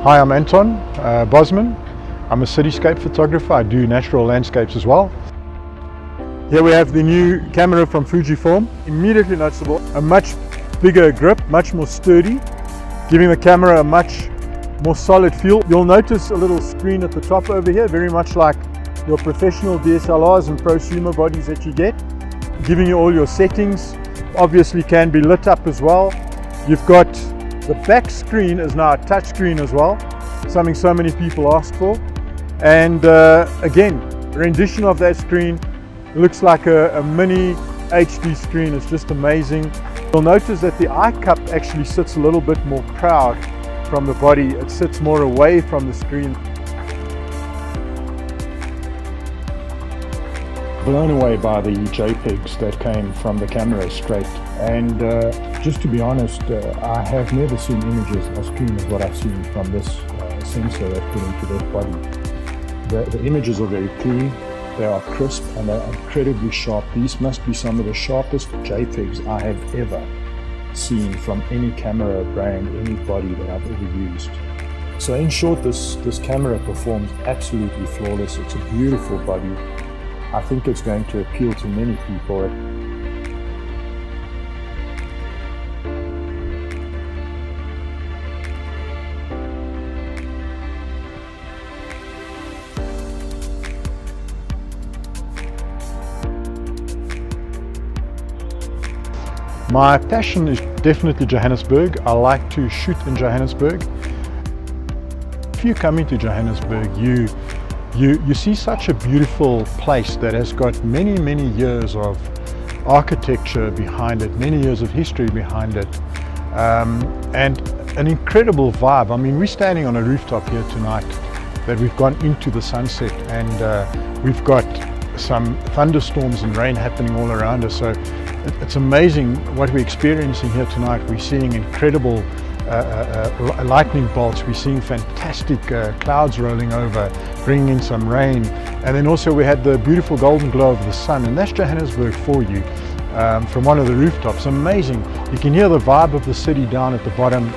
Hi, I'm Anton Bosman. I'm a cityscape photographer. I do natural landscapes as well. Here we have the new camera from Fujifilm. Immediately noticeable, a much bigger grip, much more sturdy, giving the camera a much more solid feel. You'll notice a little screen at the top over here, very much like your professional DSLRs and prosumer bodies that you get, giving you all your settings. Obviously can be lit up as well. You've got the back screen is now a touch screen as well, something so many people ask for. And again, rendition of that screen looks like a mini HD screen. It's just amazing. You'll notice that the eye cup actually sits a little bit more proud from the body. It sits more away from the screen. Blown away by the JPEGs that came from the camera straight. And just to be honest, I have never seen images as clean as what I've seen from this sensor that put into that body. The images are very clean, they are crisp, and they are incredibly sharp. These must be some of the sharpest JPEGs I have ever seen from any camera brand, any body that I've ever used. So in short, this camera performs absolutely flawless. It's a beautiful body. I think it's going to appeal to many people. My passion is definitely Johannesburg. I like to shoot in Johannesburg. If you come into Johannesburg, you see such a beautiful place that has got many years of architecture behind it, many years of history behind it, and an incredible vibe. I mean, we're standing on a rooftop here tonight that we've gone into the sunset, and we've got some thunderstorms and rain happening all around us. So it's amazing what we're experiencing here tonight. We're seeing incredible lightning bolts. We're seeing fantastic clouds rolling over, bringing in some rain. And then also we had the beautiful golden glow of the sun, and that's Johannesburg for you from one of the rooftops. Amazing. You can hear the vibe of the city down at the bottom.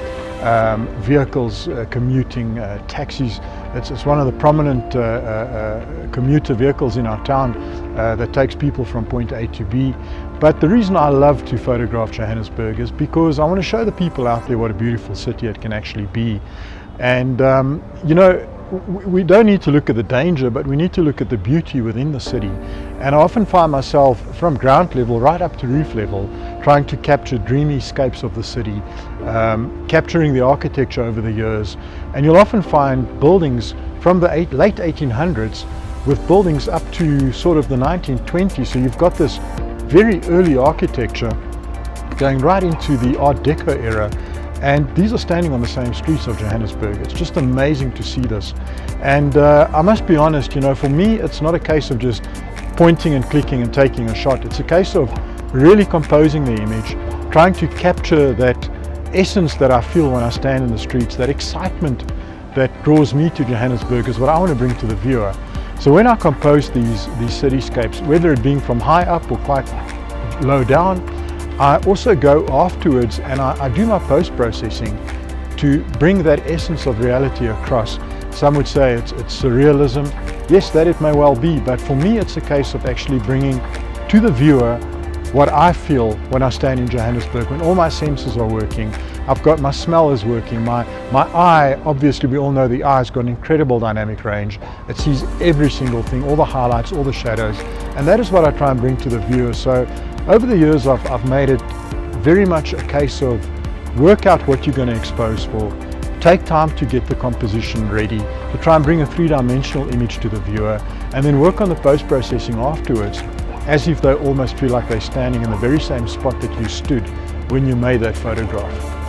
Vehicles commuting, taxis. It's one of the prominent commuter vehicles in our town that takes people from point A to B. But the reason I love to photograph Johannesburg is because I want to show the people out there what a beautiful city it can actually be. And you know, we don't need to look at the danger, but we need to look at the beauty within the city. And I often find myself from ground level right up to roof level trying to capture dreamscapes of the city, capturing the architecture over the years. And you'll often find buildings from the late 1800s with buildings up to sort of the 1920s. So you've got this very early architecture going right into the Art Deco era. And these are standing on the same streets of Johannesburg. It's just amazing to see this. And I must be honest, you know, for me, it's not a case of just pointing and clicking and taking a shot. It's a case of really composing the image, trying to capture that essence that I feel when I stand in the streets, that excitement that draws me to Johannesburg is what I want to bring to the viewer. So when I compose these cityscapes, whether it being from high up or quite low down, I also go afterwards and I do my post-processing to bring that essence of reality across. Some would say it's surrealism. Yes, that it may well be, but for me it's a case of actually bringing to the viewer what I feel when I stand in Johannesburg, when all my senses are working. I've got my smell is working, my eye, obviously we all know the eye's got an incredible dynamic range. It sees every single thing, all the highlights, all the shadows, and that is what I try and bring to the viewer. So over the years I've made it very much a case of work out what you're going to expose for, take time to get the composition ready, to try and bring a three-dimensional image to the viewer, and then work on the post-processing afterwards as if they almost feel like they're standing in the very same spot that you stood when you made that photograph.